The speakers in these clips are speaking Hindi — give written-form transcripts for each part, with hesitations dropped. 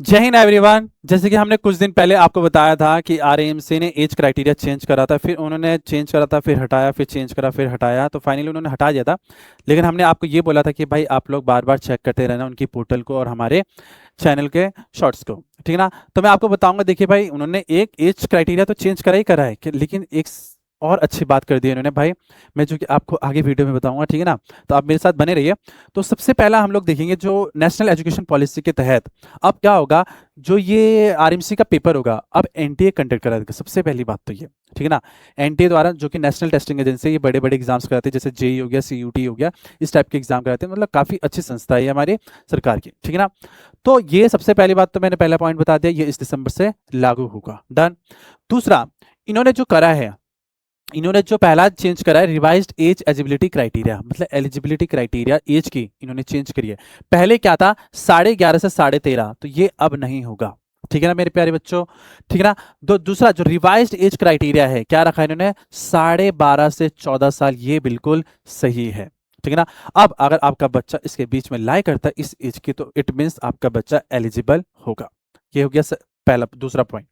जय हिंद एवरीवन। जैसे कि हमने कुछ दिन पहले आपको बताया था कि आरएएमसी ने एज क्राइटेरिया चेंज करा था, फिर उन्होंने चेंज करा था, फिर हटाया, फिर चेंज करा, फिर हटाया, तो फाइनली उन्होंने हटा दिया था। लेकिन हमने आपको ये बोला था कि भाई आप लोग बार बार चेक करते रहना उनकी पोर्टल को और हमारे चैनल के शॉर्ट्स को, ठीक है ना। तो मैं आपको बताऊंगा, देखिए भाई उन्होंने एक एज क्राइटेरिया तो चेंज करा ही करा है लेकिन एक और अच्छी बात कर दी है उन्होंने भाई। मैं जो कि आपको आगे वीडियो में बताऊंगा, ठीक है ना। तो आप मेरे साथ बने रहिए। तो सबसे पहला हम लोग देखेंगे जो नेशनल एजुकेशन पॉलिसी के तहत अब क्या होगा। जो ये आरएमसी का पेपर होगा अब एनटीए कंडक्ट कराएगा, सबसे पहली बात तो ये, ठीक है ना। एनटीए द्वारा, जो कि नेशनल टेस्टिंग एजेंसी, ये बड़े बड़े एग्जाम्स कराते हैं, जैसे जेई हो गया, सीयूटी हो गया, इस टाइप के एग्जाम कराते हैं। मतलब काफी अच्छी संस्था है ये हमारी सरकार की, ठीक है ना। तो ये सबसे पहली बात, तो मैंने पहला पॉइंट बता दिया, ये इस दिसंबर से लागू होगा। डन। दूसरा, इन्होंने जो करा है, इन्होंने जो पहला चेंज करा है रिवाइज्ड एज एलिजिबिलिटी क्राइटेरिया, मतलब एलिजिबिलिटी क्राइटेरिया एज की इन्होंने चेंज करी है। पहले क्या था, 11.5 से 13.5, तो ये अब नहीं होगा, ठीक है ना मेरे प्यारे बच्चों, ठीक है ना। दूसरा जो रिवाइज्ड एज क्राइटेरिया है, क्या रखा है इन्होंने, 12.5 से 14 साल, ये बिल्कुल सही है, ठीक है ना। अब अगर आपका बच्चा इसके बीच में लाई करता है इस एज की, तो इट मीन्स आपका बच्चा एलिजिबल होगा। ये हो गया पहला, दूसरा पॉइंट।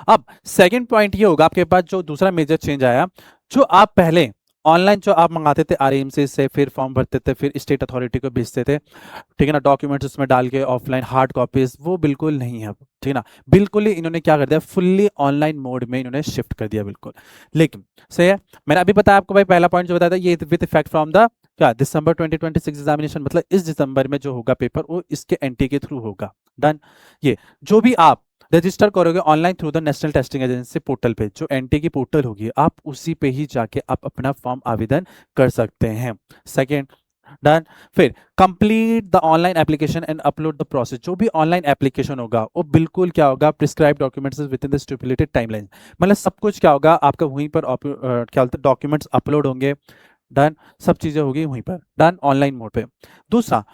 अब सेकंड पॉइंट ये होगा आपके पास, जो दूसरा मेजर चेंज आया, जो आप पहले ऑनलाइन जो आप मंगाते थे आरएएमसी से, फिर फॉर्म भरते थे, फिर स्टेट अथॉरिटी को भेजते थे, ठीक है ना, डॉक्यूमेंट्स उसमें डाल के ऑफलाइन हार्ड कॉपीज, वो बिल्कुल नहीं है अब, ठीक है ना। बिल्कुल ही इन्होंने क्या कर दिया, फुल्ली ऑनलाइन मोड में इन्होंने शिफ्ट कर दिया, बिल्कुल। लेकिन सही है, मैंने अभी बताया आपको भाई, पहला पॉइंट जो बताया था, ये विद इफेक्ट फ्रॉम द क्या दिसंबर 2026 एग्जामिनेशन, मतलब इस दिसंबर में जो होगा पेपर वो इसके एनटी के थ्रू होगा। डन। ये जो भी आप रजिस्टर करोगे online through the national testing agency portal पे, जो एनटी की पोर्टल होगी, आप उसी पे ही जाके आप अपना फॉर्म आवेदन कर सकते हैं। Second, done. फिर complete the online application and upload the process, जो भी ऑनलाइन एप्लीकेशन होगा वो बिल्कुल क्या होगा, prescribe documents within the stipulated timeline, मतलब सब कुछ क्या होगा आपका वहीं पर क्या बोलते हैं, डॉक्यूमेंट्स अपलोड होंगे। डन। सब चीजें होगी वहीं पर, डन, ऑनलाइन मोड पे। दूसरा,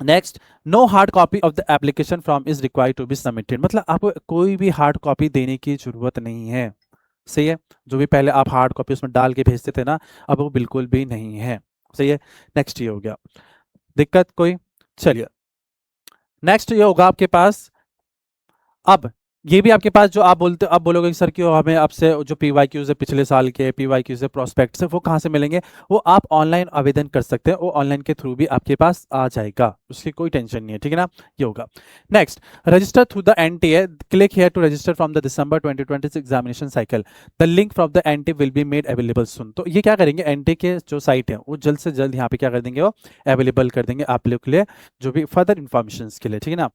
next, no hard copy of the application form is required to be submitted, मतलब आपको कोई भी हार्ड कॉपी देने की जरूरत नहीं है। सही है, जो भी पहले आप हार्ड कॉपी उसमें डाल के भेजते थे ना, अब वो बिल्कुल भी नहीं है। सही है। नेक्स्ट ये हो गया, दिक्कत कोई, चलिए नेक्स्ट ये होगा आपके पास। अब ये भी आपके पास, जो आप बोलते अब बोलोगे कि सर क्यों हमें आपसे जो पीवाईक्यूज है, पिछले साल के पीवाईक्यूज है, प्रोस्पेक्ट्स है, वो कहाँ से मिलेंगे, वो आप ऑनलाइन आवेदन कर सकते हैं, वो ऑनलाइन के थ्रू भी आपके पास आ जाएगा, उसकी कोई टेंशन नहीं है, ठीक है ना। ये होगा। Next, register through the NTA, click here to register from the December 2026 examination cycle, the link from the NT will be made available soon. तो ये क्या करेंगे, एनटी के जो साइट है वो जल्द से जल्द यहाँ पे क्या कर देंगे, वो अवेलेबल कर देंगे आप लोग के लिए, जो भी फर्दर इन्फॉर्मेशन के लिए, ठीक है ना।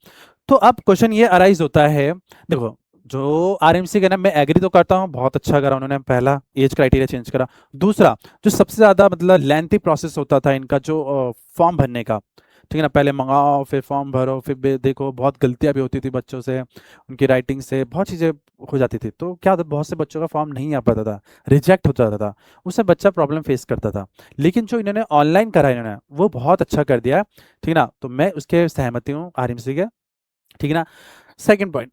तो अब क्वेश्चन ये अराइज होता है, देखो जो आरएमसी का ना, मैं एग्री तो करता हूँ, बहुत अच्छा करा उन्होंने, पहला एज क्राइटेरिया चेंज करा। दूसरा, जो सबसे ज्यादा मतलब लेंथी प्रोसेस होता था इनका, जो फॉर्म भरने का, ठीक है ना, पहले मंगाओ फिर फॉर्म भरो, फिर देखो बहुत गलतियां भी होती थी बच्चों से, उनकी राइटिंग से बहुत चीजें हो जाती थी, तो क्या होता, बहुत से बच्चों का फॉर्म नहीं आ पाता था, रिजेक्ट हो जाता था, उससे बच्चा प्रॉब्लम फेस करता था। लेकिन जो इन्होंने ऑनलाइन करा इन्होंने, वो बहुत अच्छा कर दिया, ठीक है ना, तो मैं उसके सहमति हूँ आरएमसी के, ठीक है ना। सेकंड पॉइंट,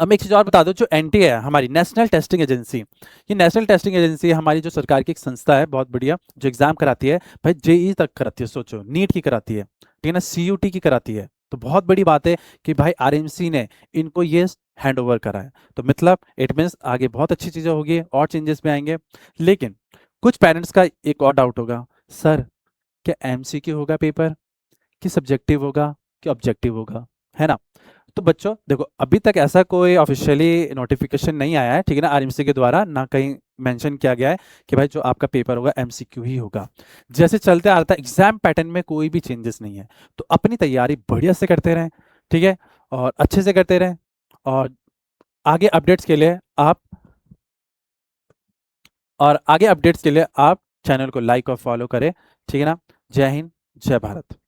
अब एक चीज और बता दो, जो एनटी है हमारी नेशनल टेस्टिंग एजेंसी, ये नेशनल टेस्टिंग एजेंसी हमारी जो सरकार की एक संस्था है बहुत बढ़िया, जो एग्जाम कराती है भाई, जेई तक कराती है, सोचो नीट की कराती है, ठीक है ना, सीयूटी की कराती है, तो बहुत बड़ी बात है कि भाई आरएमसी ने इनको ये हैंड ओवर करा है, तो मतलब इट मीन्स आगे बहुत अच्छी चीजें होगी और चेंजेस भी आएंगे। लेकिन कुछ पेरेंट्स का एक और डाउट होगा, सर क्या एमसीक्यू होगा पेपर, कि सब्जेक्टिव होगा, कि ऑब्जेक्टिव होगा, है ना। तो बच्चों देखो, अभी तक ऐसा कोई ऑफिशियली नोटिफिकेशन नहीं आया है, ठीक है ना, आरएमसी के द्वारा ना कहीं मेंशन किया गया है कि भाई जो आपका पेपर होगा एमसीक्यू ही होगा। जैसे चलते आ रहा था, एग्जाम पैटर्न में कोई भी चेंजेस नहीं है, तो अपनी तैयारी बढ़िया से करते रहें, ठीक है, और अच्छे से करते रहें, और आगे अपडेट्स के लिए आप चैनल को लाइक और फॉलो करें, ठीक है ना। जय हिंद, जय भारत।